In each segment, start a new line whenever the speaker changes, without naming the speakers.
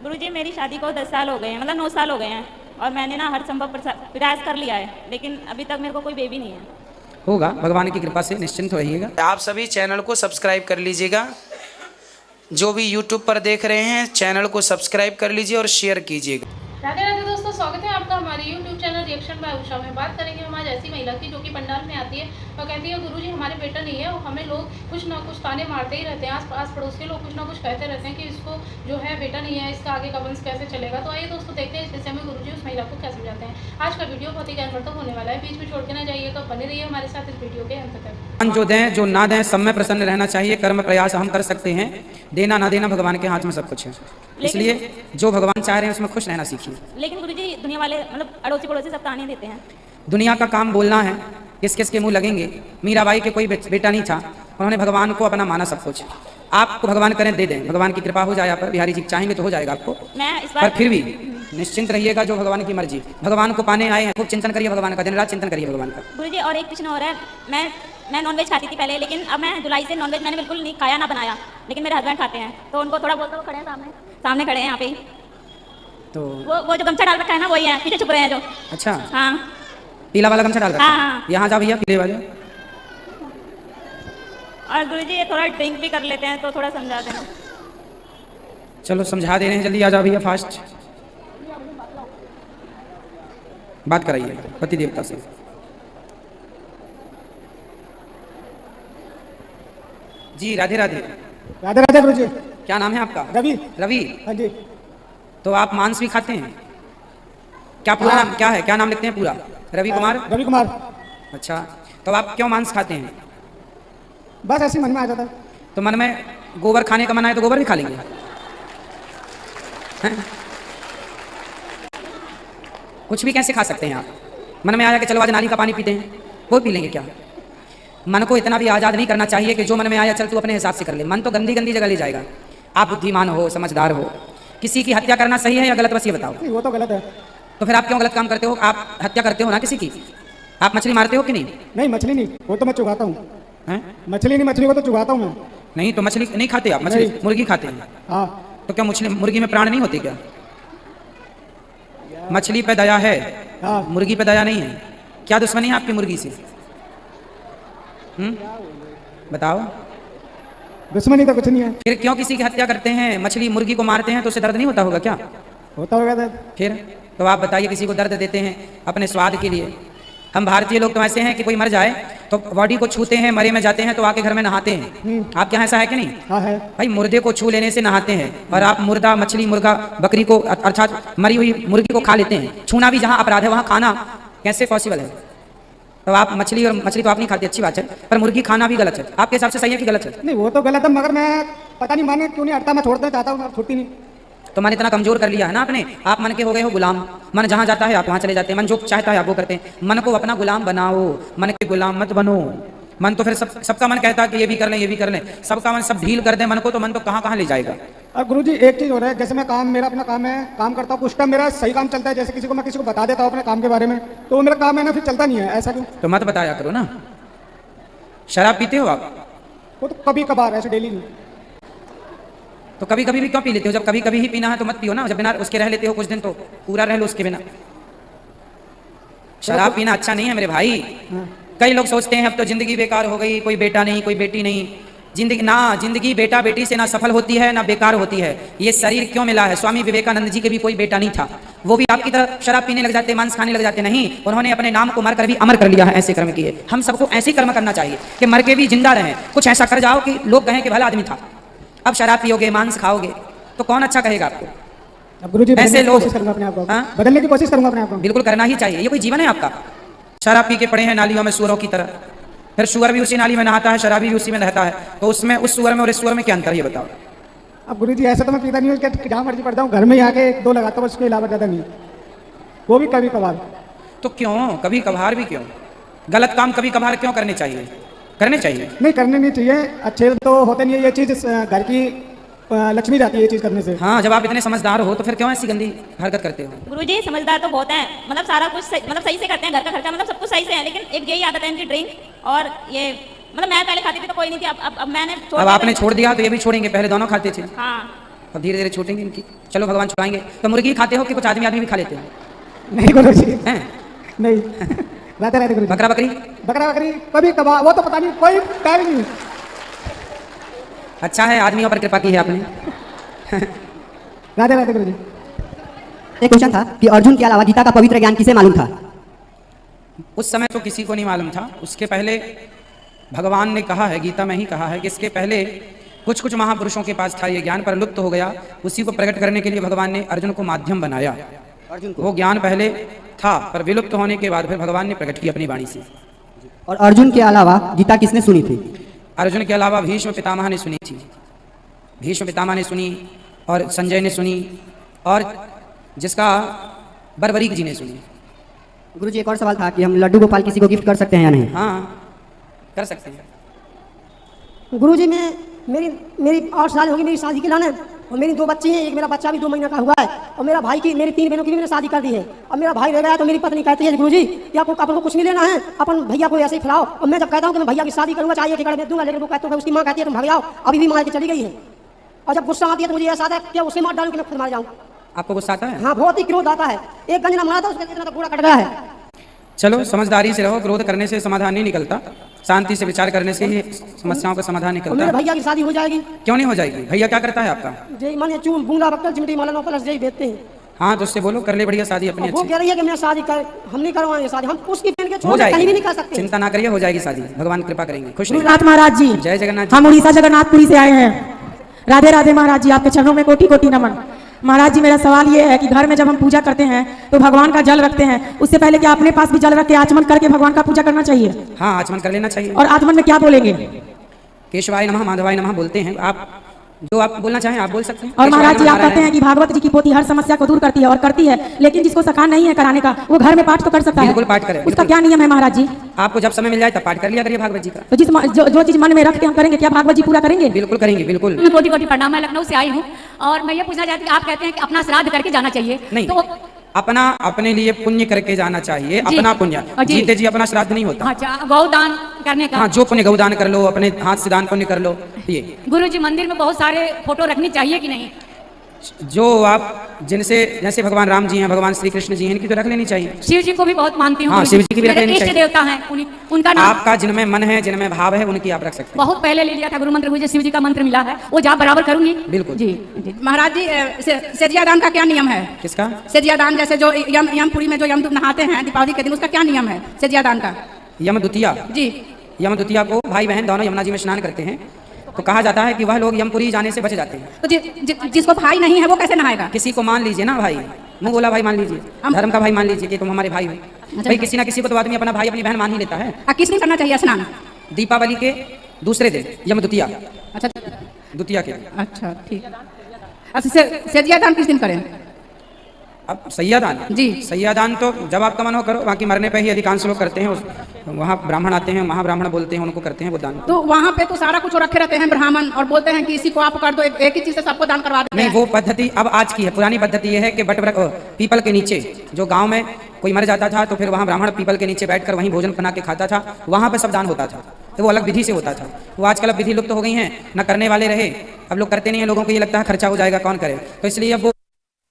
गुरुजी मेरी शादी को 10 साल हो गए हैं, मतलब 9 साल हो गए हैं, और मैंने ना हर संभव प्रयास कर लिया है, लेकिन अभी तक मेरे को कोई बेबी नहीं है।
होगा, भगवान की कृपा से निश्चिंत रहिएगा। आप सभी चैनल को सब्सक्राइब कर लीजिएगा। जो भी यूट्यूब पर देख रहे हैं चैनल को सब्सक्राइब कर लीजिए और शेयर कीजिएगा।
राधे राधे दोस्तों, स्वागत है आपका हमारे YouTube channel reaction by Usha में। बात करेंगे हम आज ऐसी महिला की जो कि पंडाल में आती है और कहती है गुरुजी हमारे बेटा नहीं है, और हमें लोग कुछ ना कुछ ताने मारते ही रहते हैं। आस पड़ोस के लोग कुछ ना कुछ कहते रहते हैं कि इसको जो है बेटा नहीं है, इसका आगे का वंश कैसे चलेगा। तो आइए दोस्तों देखते हैं इस विषय में गुरुजी उस महिला को क्या समझाते हैं। आज का वीडियो बहुत ही ज्ञानवर्धक होने वाला है, बीच में छोड़ के ना जाइएगा, बने रहिए हमारे साथ इस वीडियो के अंत तक।
जो दें जो ना दें सब में प्रसन्न रहना चाहिए। कर्म प्रयास हम कर सकते हैं, देना ना देना भगवान के हाथ में सब कुछ है। इसलिए जो भगवान चाह रहे हैं उसमें खुश रहना सीखिए।
लेकिन गुरुजी दुनिया वाले मतलब अड़ोसी पड़ोसी सब ताने देते हैं।
दुनिया का काम बोलना है, किस किस के मुंह लगेंगे। मीराबाई के कोई बेटा नहीं था, उन्होंने भगवान को अपना माना सब कुछ। आपको भगवान करें दे दें, भगवान की कृपा हो जाए आप पर, बिहारी जी चाहेंगे तो हो जाएगा आपको।
मैं इस
पर
बार
फिर भी निश्चिंत रहिएगा, जो भगवान की मर्जी। भगवान को पाने आए हैं, खूब चिंतन करिए भगवान का, दिन रात चिंतन करिए भगवान का।
गुरुजी और एक प्रश्न हो रहा है, मैं नॉनवेज खाती थी पहले, लेकिन अब मैं जुलाई से नॉनवेज मैंने बिल्कुल नहीं खाया ना बनाया, लेकिन मेरे हस्बैंड खाते हैं, तो उनको थोड़ा बोलता, वो खड़े हैं सामने खड़े हैं यहाँ पे।
तो
वो जो गमछा डाल रखा है ना, वही है, पीछे छुप रहे हैं जो।
अच्छा,
हाँ
पीला वाला गमछा डाल रखा
हाँ
है।
हाँ।
यहाँ जा भैया, पीले वाले।
और गुरुजी ये थोड़ा ड्रिंक भी कर लेते हैं, तो थोड़ा समझा देना।
चलो समझा दे रहे हैं, जल्दी आ जाओ भैया, फास्ट बात कराइए पति देवता से। जी राधे राधे।
राधे राधे गुरुजी।
क्या नाम है आपका?
रवि।
रवि।
हाँ जी।
तो आप मांस भी खाते हैं क्या? पूरा नाम क्या है, क्या नाम लिखते हैं पूरा? रवि कुमार।
रवि कुमार।
अच्छा, तो आप क्यों मांस खाते हैं?
बस ऐसे मन में आ जाता है।
तो मन में गोबर खाने का मन आए तो गोबर भी खा लेंगे हैं? कुछ भी कैसे खा सकते हैं आप? मन में आया कि चलो आज नाली का पानी पीते हैं, वो पी लेंगे क्या? मन को इतना भी आज़ाद नहीं करना चाहिए कि जो मन में आया चल तू अपने हिसाब से कर ले। मन तो गंदी गंदी जगह ले जाएगा। आप बुद्धिमान हो, समझदार हो। किसी की हत्या करना सही है या गलत, बस ये बताओ।
नहीं, वो तो गलत है।
तो फिर आप क्यों गलत काम करते हो? आप हत्या करते हो ना किसी की। आप मछली मारते हो कि नहीं?
नहीं, मछली नहीं, वो तो मैं चुगाता हूँ।
हैं?
मछली नहीं, मछली को तो चुगाता हूँ मैं।
नहीं तो मछली नहीं खाते आप? मछली
नहीं।
मुर्गी खाते हैं।
हाँ।
तो क्या मुर्गी में प्राण नहीं होते क्या? मछली पे दया है,
हाँ।
मुर्गी पे दया नहीं है। क्या दुश्मनी है आपकी मुर्गी से? बताओ।
दुश्मनी तो कुछ नहीं है।
फिर क्यों किसी की हत्या करते हैं? मछली मुर्गी को मारते हैं तो उसे दर्द नहीं होता होगा क्या?
होता होगा दर्द।
फिर तो आप बताइए, किसी को दर्द देते हैं अपने स्वाद के लिए। हम भारतीय लोग तो ऐसे हैं कि कोई मर जाए तो बॉडी को छूते हैं, मरे में जाते हैं तो आके घर में नहाते हैं। आपके यहाँ ऐसा है कि नहीं?
हाँ है।
भाई मुर्दे को छू लेने से नहाते हैं, और आप मुर्दा मछली मुर्गा बकरी को अर्थात मरी हुई मुर्गी को खा लेते हैं। छूना भी जहाँ अपराध है वहाँ खाना कैसे पॉसिबल है? तो आप मछली तो आप नहीं खाते, अच्छी बात है, पर मुर्गी खाना भी गलत है। आपके हिसाब से सही है कि गलत है?
नहीं, वो तो गलत है, मगर मैं पता नहीं माने क्यों नहीं हटता। मैं छोड़ना चाहता हूँ, छुट्टी नहीं।
तो मन इतना कमजोर कर लिया है ना आपने। आप मन के हो गए हो गुलाम। मन जहाँ जाता है आप वहाँ चले जाते हैं, मन जो चाहता है आप वो करते हैं। मन को अपना गुलाम बनाओ, मन के गुलाम मत बनो। मन तो फिर सबका मन कहता है कि ये भी कर लें, ये भी कर लें। सबका मन सब ढील कर दे मन को, तो मन तो कहाँ कहाँ ले जाएगा।
और गुरुजी एक चीज़ हो रहा है, जैसे मैं काम, मेरा अपना काम है, काम करता हूँ, कुछ टाइम मेरा सही काम चलता है। जैसे किसी को बता देता हूँ अपने काम के बारे में, तो वो मेरा काम है ना, फिर चलता नहीं है। ऐसा क्यों?
तो मत बताया करो ना। शराब पीते हो आप?
वो तो कभी कभार, ऐसे डेली नहीं।
तो कभी कभी भी क्यों पी लेते हो? जब कभी कभी ही पीना है तो मत पियो ना। जब बिना उसके रह लेते हो कुछ दिन, तो पूरा रह लो उसके बिना। शराब पीना अच्छा नहीं है मेरे भाई। कई लोग सोचते हैं अब तो जिंदगी बेकार हो गई, कोई बेटा नहीं, कोई बेटी नहीं। जिंदगी बेटा बेटी से ना सफल होती है ना बेकार होती है। ये शरीर क्यों मिला है? स्वामी विवेकानंद जी के भी कोई बेटा नहीं था, वो भी आपकी तरह शराब पीने लग जाते, मांस खाने लग जाते। नहीं, उन्होंने अपने नाम को मरकर भी अमर कर लिया है। ऐसे कर्म किए। हम सबको ऐसे कर्म करना चाहिए कि मर के भी जिंदा रहें। कुछ ऐसा कर जाओ कि लोग कहें कि भला आदमी था। अब शराब पियोगे, मांस खाओगे, तो कौन अच्छा कहेगा आपको?
अब गुरुजी
ऐसे लोग
अपने आप को बदलने की कोशिश करूंगा अपने आप को।
बिल्कुल करना ही चाहिए। ये कोई जीवन है आपका? शराब पी के पड़े हैं नालियों में सुअरों की तरह। फिर सुअर भी उसी नाली में नहाता है, शराबी भी उसी में रहता है। तो उसमें उस सुअर में और इस सुअर में क्या अंतर है, ये बताओ।
अब गुरुजी ऐसा तो मैं पीता नहीं हूँ, जहाँ मर्जी पड़ता हूँ, घर में ही आके 1-2 लगाता हूँ, उसके अलावा ज़्यादा नहीं। वो भी कभी कभार।
तो क्यों कभी कभार भी क्यों? गलत काम कभी कभार क्यों करने चाहिए? करने चाहिए।
नहीं, करने नहीं चाहिए। अच्छे तो होते नहीं है। ये चीज़ घर की लक्ष्मी जाती है ये चीज़ करने से।
हाँ, जब आप इतने समझदार हो तो फिर क्यों ऐसी गंदी हरकत करते हो?
गुरुजी समझदार तो बहुत हैं, मतलब सारा कुछ सही से करते हैं, घर का खर्चा मतलब सब कुछ सही से है, लेकिन एक यही आदत है इनकी, ड्रिंक। और ये मतलब मैं पहले खाती थी तो कोई नहीं थी, अब मैंने
अब आपने छोड़ दिया तो ये भी छोड़ेंगे? पहले दोनों खाते थे।
हाँ।
अब धीरे धीरे छूटेंगे इनकी। चलो भगवान छुड़ाएंगे। तो मुर्गी खाते हो कि कुछ आदमी भी खा लेते हो?
नहीं गुरुजी,
हैं?
नहीं रहते रहते गुरुजी।
बकरा बकरी?
बकरा बकरी कभी कभार, वो तो पता नहीं, कोई टाइम नहीं।
अच्छा है, आदमियों पर कृपा की है आपने।
रहते रहते गुरुजी।
एक क्वेश्चन था कि अर्जुन के अलावा गीता का पवित्र ज्ञान किसे मालूम था?
उस समय तो किसी को नहीं मालूम था। उसके पहले भगवान ने कहा है, गीता में ही कहा है कि इसके पहले कुछ कुछ महापुरुषों के पास था ये ज्ञान, पर लुप्त हो गया। उसी को प्रकट करने के लिए भगवान ने अर्जुन को माध्यम बनाया। वो ज्ञान पहले था पर विलुप्त होने के बाद फिर भगवान ने प्रकट किया अपनी वाणी से।
और अर्जुन के अलावा गीता किसने सुनी थी?
अर्जुन के अलावा भीष्म पितामह ने सुनी थी। भीष्म पितामह ने सुनी और संजय ने सुनी और जिसका बरबरीक जी ने सुनी।
गुरुजी एक और सवाल था कि हम लड्डू गोपाल किसी को गिफ्ट कर सकते हैं या नहीं?
हाँ कर सकते हैं।
गुरुजी मैं मेरी 8 साल होगी मेरी शादी के लाने, और मेरी 2 बच्ची हैं, एक मेरा बच्चा भी 2 महीने का हुआ है, और मेरा भाई की, मेरी 3 बहनों की भी मैंने शादी कर दी है। अब मेरा भाई रह गया तो मेरी पत्नी कहती है गुरुजी कि आपको अपन को कुछ नहीं लेना है, अपन भैया को ऐसे ही खिलाओ। और मैं जब कहता हूँ कि मैं भैया की शादी करूँगा, चाहिए टिकट में दूंगा, लेकिन वो कहते हैं, उसकी माँ कहती है तुम भाग जाओ, अभी भी मार के चली गई है। और जब गुस्सा आती है तो मुझे ऐसा आता है कि उसे मार डालूं कि मैं खुद मार जाऊँ।
आपको गुस्सा आता है?
हाँ बहुत ही क्रोध आता है। एक गंजना मारा था, उसका इतना तो पूरा कट गया है।
चलो समझदारी से रहो, क्रोध करने से समाधान नहीं निकलता, शांति से विचार करने से ही समस्याओं का समाधान
और
निकलता
मेरे
है।
भैया की शादी हो जाएगी।
क्यों नहीं हो जाएगी? भैया क्या करता है आपका?
जय माने चून बूंदा बक्कल चिमटी माला 9 प्लस जय बेचते हैं।
हाँ तो उससे बोलो कर ले बढ़िया शादी अपनी
वो
अच्छी।
कह रही है कि मैं शादी कर, हम नहीं करवाएंगे शादी, हम उसकी बहन के
हो
छोड़ कहीं भी
जाएगी,
नहीं कर सकते।
चिंता ना करिए, हो जाएगी शादी, भगवान कृपा करेंगे। खुश रहिए।
गुरुनाथ महाराज जी,
जय जगन्नाथ जी।
हम उड़ीसा जगन्नाथपुरी से आए हैं। राधे राधे महाराज जी, आपके चरणों में कोटि कोटि नमन। महाराज जी मेरा सवाल ये है कि घर में जब हम पूजा करते हैं तो भगवान का जल रखते हैं, उससे पहले क्या अपने पास भी जल रख के आचमन करके भगवान का पूजा करना चाहिए?
हाँ आचमन कर लेना चाहिए।
और आचमन में क्या बोलेंगे?
केशवाय नमः माधवाय नमः बोलते हैं। आप जो आप बोलना चाहें आप बोल सकते हैं।
और महाराज जी
केशवाय
आप
नमः
कहते हैं कि भागवत जी की पोथी हर समस्या को दूर करती है और करती है, लेकिन जिसको सखा नहीं है कराने का वो घर में पाठ तो कर सकता है।
बिल्कुल पाठ करें,
उसका
बिल्कुल।
क्या नियम है महाराज जी?
आपको जब समय मिल जाए तब पाठ कर लिया करिए भागवत जी का।
तो जो चीज मन में रख के हम करेंगे, क्या भागवत जी पूरा करेंगे?
बिल्कुल करेंगे, बिल्कुल।
मैं कोटि कोटि प्रणाम, मैं लखनऊ से आई हूँ और मैं ये पूछना चाहती हूँ, आप कहते हैं कि अपना श्राद्ध करके जाना चाहिए,
नहीं
तो
अपना अपने लिए पुण्य करके जाना चाहिए,
जी।
अपना पुण्य।
जी।
जीते जी अपना श्राद्ध नहीं होता।
अच्छा गौदान करने का?
हाँ जो पुण्य गौदान कर लो, अपने हाथ से दान पुण्य कर लो। ये
गुरुजी मंदिर में बहुत सारे फोटो रखनी चाहिए कि नहीं?
जो आप जिनसे, जैसे भगवान राम जी हैं, भगवान श्री कृष्ण जी हैं, इनकी तो रख लेनी चाहिए।
शिव जी को भी बहुत मानती हूँ।
हाँ,
गुरुजी।
शिव जी की भी रख
मेरे
लेनी
इष्ट
चाहिए।
देवता हैं, उनका नाम
आपका जिनमें मन है, जिनमें भाव है, उनकी आप रख सकते हैं।
बहुत पहले ले लिया था गुरु मंत्र, मुझे शिव जी का मंत्र मिला है, वो जाप बराबर करूंगी।
बिल्कुल।
जी
महाराज जी सेजियादान का क्या नियम है?
किसका?
सेजियादान जैसे जो यमपुरी में जो यमदूत नहाते हैं दीपावली के दिन, उसका क्या नियम है सेजियादान का?
यम द्वितीया।
जी
यम द्वितीया को भाई बहन दोनों यमुना जी में स्नान करते हैं, तो कहा जाता है कि वह लोग यमपुरी जाने से बच जाते हैं।
तो जिसको भाई नहीं है वो कैसे नहाएगा?
किसी को मान लीजिए ना भाई, मुंह बोला भाई मान लीजिए, धर्म का भाई मान लीजिए कि तुम हमारे भाई हो। भाई किसी ना किसी को तो आदमी अपना भाई अपनी बहन मान ही लेता है।
किस दिन करना चाहिए स्नान?
दीपावली के दूसरे दिन, यम द्वितीया,
अच्छा
द्वितीया के।
अच्छा ठीक। अच्छा सेजियादान किस दिन करें?
अब सैयादान
जी।
सैयादान तो जब आपका मन हो करो, बाकी मरने पे ही अधिकांश लोग करते हैं। वहाँ ब्राह्मण आते हैं, महाब्राह्मण बोलते हैं, उनको करते हैं वो दान।
तो वहाँ पे तो सारा कुछ रखे रहते हैं ब्राह्मण, और बोलते हैं कि इसी को आप कर दो, एक ही चीज से सबको दान करवा देते
नहीं,
हैं।
वो पद्धति अब आज की है। पुरानी पद्धति ये है कि पीपल के नीचे, जो गांव में कोई मर जाता था तो फिर वहाँ ब्राह्मण पीपल के नीचे बैठकर वहीं भोजन बना के खाता था, वहाँ पे सब दान होता था, तो वो अलग विधि से होता था। वो आजकल अब विधि लुप्त हो गई हैं, न करने वाले रहे, अब लोग करते नहीं है। लोगों को ये लगता है खर्चा हो जाएगा, कौन करे, तो इसलिए अब वो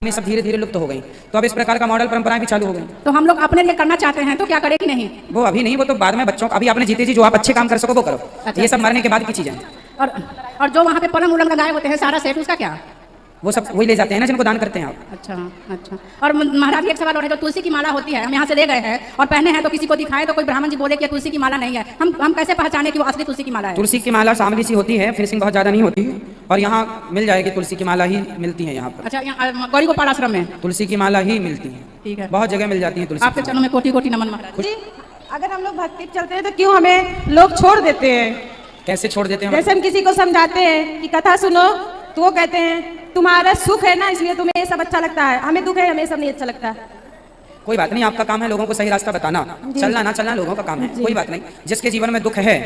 सब धीरे धीरे लुप्त हो गई। तो अब इस प्रकार का मॉडल परंपराएं भी चालू हो गई।
तो हम लोग अपने लिए करना चाहते हैं तो क्या करें कि नहीं?
वो अभी नहीं, वो तो बाद में बच्चों, अभी आपने जीते जी जो आप अच्छे काम कर सको वो करो।
अच्छा।
ये सब मरने के बाद की चीजें,
और जो वहाँ पे पलंग उलंग लगाए होते हैं सारा सेट, उसका क्या?
वो सब वही ले जाते हैं ना जिनको दान करते हैं आप।
अच्छा अच्छा। और महाराज एक सवाल और है, जो तुलसी की माला होती है, हम यहाँ से ले गए हैं और पहने हैं, तो किसी को दिखाए तो कोई ब्राह्मण जी बोले कि तुलसी की माला नहीं है, हम कैसे पहचाने कि वो असली तुलसी की माला है?
तुलसी की माला सांवली सी होती है, फिनिशिंग बहुत ज्यादा नहीं होती, और यहाँ मिल जाएगी तुलसी की माला ही मिलती है यहाँ पर।
अच्छा, यहाँ गौरी गोपाल आश्रम में
तुलसी की माला ही मिलती है,
ठीक है,
बहुत जगह मिल जाती है तुलसी
आपके
की
चरणों में कोटि कोटि नमन महाराज।
जी, अगर हम लोग भक्ति पे चलते हैं तो क्यों हमें लोग छोड़ देते हैं?
माला। कैसे छोड़ देते हैं?
जैसे हम किसी को समझाते हैं कि कथा सुनो तो वो कहते हैं तुम्हारा सुख है ना इसलिए तुम्हें ये सब अच्छा लगता है, हमें दुख है हमें सब नहीं अच्छा लगता।
कोई बात नहीं, आपका काम है लोगों को सही रास्ता बताना, चलना ना चलना लोगों का काम है, कोई बात नहीं। जिसके जीवन में दुख है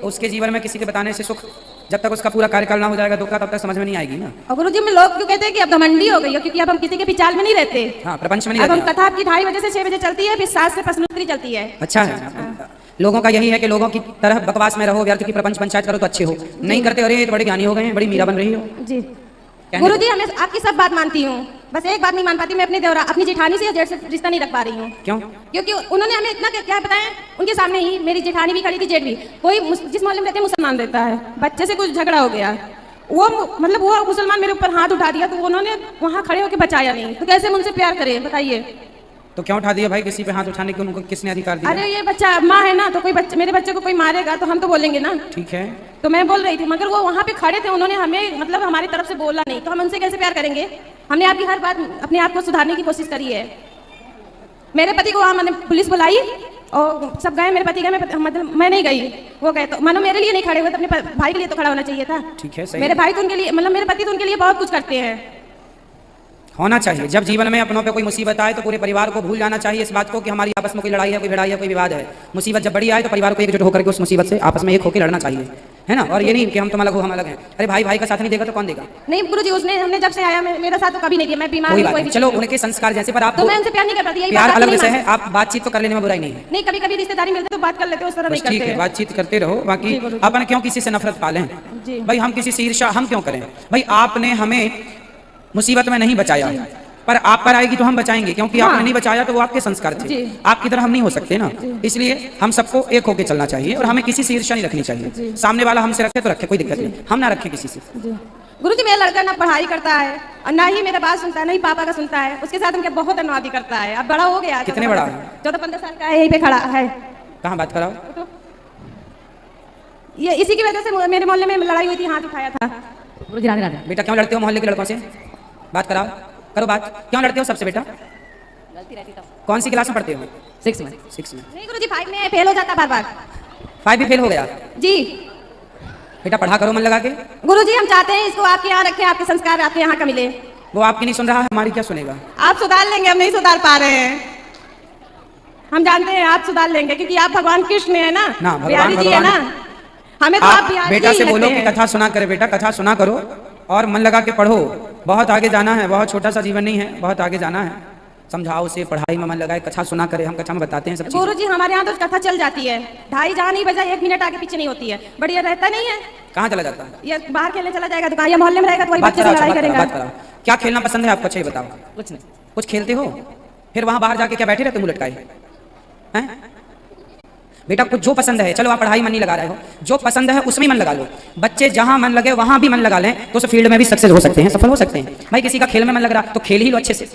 उसके जीवन में किसी के बताने से सुख, जब तक उसका पूरा कार्यकाल ना हो जाएगा दुख का, तब तक समझ में नहीं आएगी ना।
और गुरुजी में लोग क्यों कहते हैं कि अब घमंडी हो गई हो, क्योंकि अब हम किसी के विचार में नहीं रहते।
हाँ, प्रपंच में नहीं
अब हम
रहते।
कथा आपकी 2:30 बजे से 6 बजे चलती है, फिर 7 से प्रश्नोत्तरी चलती है।
अच्छा है, लोगों का यही है कि लोगों की तरह बकवास में रहो, व्यर्थ की प्रपंच पंचायत करो तो अच्छे हो, नहीं करते अरे ये तो बड़े ज्ञानी हो गए हैं, बड़ी मीरा बन रही हो।
जी, गुरुजी हमें आपकी सब बात मानती हूँ, बस एक बात नहीं मान पाती, मैं अपनी देवरा अपनी जेठानी से या जेठ से रिश्ता नहीं रख पा रही हूँ।
क्यों?
क्योंकि उन्होंने हमें इतना क्या बताया, उनके सामने ही मेरी जेठानी भी खड़ी थी, जेठ भी, कोई जिस मोहल्ले में रहते हैं मुसलमान रहता है, बच्चे से कुछ झगड़ा हो गया, वो मतलब वो मुसलमान मेरे ऊपर हाथ उठा दिया, तो उन्होंने वहाँ खड़े होकर बचाया नहीं, तो कैसे हम उनसे प्यार करें बताइए।
तो क्यों उठा दिया भाई, किसी पे हाथ उठाने के उनको किसने अधिकार दिया?
अरे ये बच्चा माँ है ना, तो कोई बच्चे मेरे बच्चे को कोई मारेगा तो हम तो बोलेंगे ना।
ठीक है,
तो मैं बोल रही थी, मगर वो वहाँ पे खड़े थे, उन्होंने हमें मतलब हमारी तरफ से बोला नहीं, तो हम उनसे कैसे प्यार करेंगे। हमने आपकी हर बात अपने आप को सुधारने की कोशिश करी है। मेरे पति को वहाँ मैंने पुलिस बुलाई और सब गए, मेरे पति गए, मतलब मैं नहीं गई, वो गए, तो मानो मेरे लिए नहीं खड़े हुए, तो अपने भाई के लिए तो खड़ा होना चाहिए था।
ठीक है, सही
मेरे
है।
भाई तो उनके लिए, मतलब मेरे पति तो उनके लिए बहुत कुछ करते हैं।
होना चाहिए। जब जीवन में अपनों पे कोई मुसीबत आए तो पूरे परिवार को भूल जाना चाहिए इस बात को कि हमारी आपस में कोई लड़ाई है, कोई भिड़ाई है, कोई विवाद है। मुसीबत जब बड़ी आए तो परिवार को एकजुट होकर के उस मुसीबत से आपस में एक होकर लड़ना चाहिए, है ना। और ये नहीं कि हम तुम अलग हो हम अलग हैं। अरे भाई भाई का साथ नहीं देगा तो कौन देगा?
नहीं गुरुजी, उसने हमने जब से आया मेरा साथ तो कभी नहीं दिया, मैं बीमार
कोई
हूँ,
बात
कोई
नहीं,
भी
चलो
चीज़
उनके संस्कार जैसे, पर आप
तो मैं उनसे प्यार नहीं कर पाती, यही
प्यार
बात
अलग
नहीं
विषय
मानती।
है, आप बातचीत तो कर लेने में बुराई नहीं है।
नहीं, कभी कभी रिश्तेदारी मिलते तो बात कर लेते हो, उस तरह नहीं
बस ठीक
करते
है,
हैं।
बातचीत करते रहो। बाकी
जी, गुरुजी।
अपन क्यों किसी से नफरत पालें
जी।
भाई, हम किसी से ईर्ष्या हम क्यों करें भाई? आपने हमें मुसीबत में नहीं बचाया, पर आप पर आएगी तो हम बचाएंगे, क्योंकि
हाँ।
आपने नहीं बचाया तो वो आपके संस्कार थे।
जी।
आपकी तरह हम नहीं हो सकते ना, इसलिए हम सबको एक होकर चलना चाहिए और हमें किसी से ईर्ष्या नहीं रखनी चाहिए। सामने वाला हमसे रखे तो रखे, कोई दिक्कत नहीं, हम ना रखे किसी से।
गुरुजी मेरा लड़का ना पढ़ाई करता है और ना ही मेरा बात सुनता है, ना ही पापा का सुनता है, उसके साथ उनके बहुत अनवादी करता है। अब बड़ा हो गया,
कितने बड़ा है?
14-15 साल का है, यहीं पे खड़ा है।
कहाँ बात कराओ?
ये इसी की वजह से मेरे मोहल्ले में लड़ाई हुई थी, हाथ उठाया था।
गुरुजी राधे राधे।
बेटा क्यों लड़ते हो मोहल्ले के लड़कों से? बात कराओ, करो बात। क्यों लड़ते हो सबसे बेटा?
गलती रहती तब।
कौन सी क्लास में पढ़ते हो?
6 में।
6 में।
नहीं गुरुजी, 5 में फेल हो जाता बार बार।
5 भी फेल हो गया?
जी
बेटा पढ़ा करो मन लगा के।
गुरुजी, हम चाहते हैं इसको आपके यहाँ रखें, आपके संस्कार आपके यहाँ का मिले।
वो आपकी नहीं सुन रहा है, हमारी क्या सुनेगा?
आप सुधार लेंगे, हम नहीं सुधार पा रहे हैं। हम जानते हैं आप सुधार लेंगे, क्योंकि आप भगवान कृष्ण है ना,
ना, भगवान
बिहारी जी है ना। हमें तो आप
आप
बिहारी
बेटा
जी
से
ही
बोलो
लगते
कि
हैं।
कथा सुना करे, बेटा कथा सुना करो और मन लगा के पढ़ो। बहुत आगे जाना है, बहुत छोटा सा जीवन नहीं है, बहुत आगे जाना है। समझाओ उसे, पढ़ाई में मन लगाए, कथा सुना करे, हम कथा में बताते हैं सब चीजें।
गुरुजी हमारे यहाँ तो कथा चल जाती है, ढाई जहाँ नहीं बजा 1 मिनट आगे पीछे नहीं होती है, बढ़िया रहता नहीं है।
कहाँ चला जाता है?
ये बाहर खेलने चला जाएगा दुकान या मोहल्ले में रहेगा तो वही
बात
बच्चे से
कराओ,
लड़ाई
बात कराओ,
करेगा।
बात कराओ। क्या खेलना पसंद है आपको? अच्छा ये बताओ।
कुछ नहीं।
कुछ खेलते हो? फिर वहां बाहर जाके क्या बैठे रहते मुंह लटकाए हैं? बेटा कुछ जो पसंद है, चलो आप पढ़ाई मन नहीं लगा रहे हो, जो पसंद है उसमें मन लगा लो। बच्चे जहां मन लगे वहां भी मन लगा लें तो उस फील्ड में भी सक्सेस हो सकते हैं, सफल हो सकते हैं। भाई किसी का खेल में मन लग रहा तो खेल ही लो अच्छे से।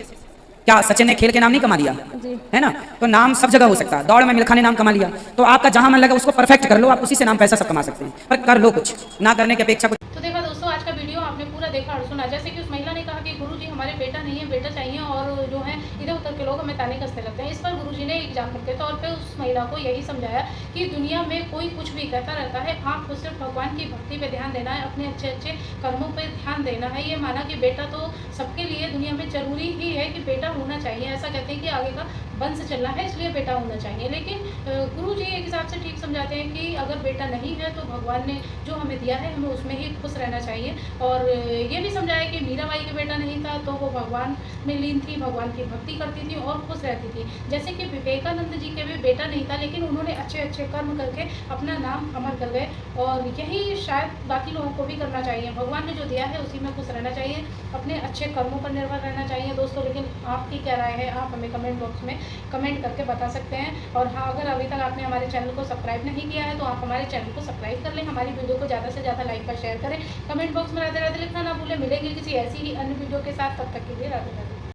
क्या सचिन ने खेल के नाम नहीं कमा लिया है ना? तो नाम सब जगह हो सकता है। दौड़ में मिल्खा ने नाम कमा लिया, तो आपका जहां मन लगा उसको परफेक्ट कर लो, आप उसी से नाम पैसा सब कमा सकते हैं। पर कर लो कुछ, ना करने की अपेक्षा कुछ।
तो देखा दोस्तों, आज का वीडियो आपने पूरा देखा और सुना। जैसे कि उस महिला ने कहा कि गुरुजी हमारे बेटा नहीं है, बेटा चाहिए, और जो है इधर उधर के लोग हमें ताने कसने लगते हैं। इस पर गुरुजी ने एग्जाम्पल के तौर पे उस महिला को यही समझाया कि दुनिया में कोई कुछ भी कहता रहता है, आपको सिर्फ भगवान की भक्ति पे ध्यान देना है, अपने अच्छे अच्छे कर्मों पे ध्यान देना है। ये माना कि बेटा तो सबके लिए दुनिया में जरूरी ही है कि बेटा होना चाहिए। ऐसा कहते हैं कि आगे का वंश चलना है, इसलिए बेटा होना चाहिए। लेकिन गुरुजी एक हिसाब से ठीक समझाते हैं कि अगर बेटा नहीं है तो भगवान ने जो हमें दिया है हमें उसमें ही खुश रहना चाहिए। और ये भी समझाया कि मीराबाई का बेटा नहीं था तो वो भगवान में लीन थी, भगवान की भक्ति करती थी और खुश रहती थी। जैसे कि विवेकानंद जी के भी बेटा नहीं था, लेकिन उन्होंने अच्छे अच्छे कर्म करके अपना नाम अमर कर गए। और यही शायद बाकी लोगों को भी करना चाहिए। भगवान ने जो दिया है उसी में खुश रहना चाहिए, अपने अच्छे कर्मों पर निर्भर रहना चाहिए दोस्तों। लेकिन आपकी क्या राय है, आप हमें कमेंट बॉक्स में कमेंट करके बता सकते हैं। और हाँ, अगर अभी तक आपने हमारे चैनल को सब्सक्राइब नहीं किया है तो आप हमारे चैनल को सब्सक्राइब कर लें, हमारी वीडियो को ज़्यादा से ज़्यादा लाइक और शेयर करें। कमेंट बॉक्स में राधे राधे लिखना ना भूलें। मिलेंगे किसी ऐसी ही अन्य वीडियो के साथ, तब तक के लिए राधे राधे।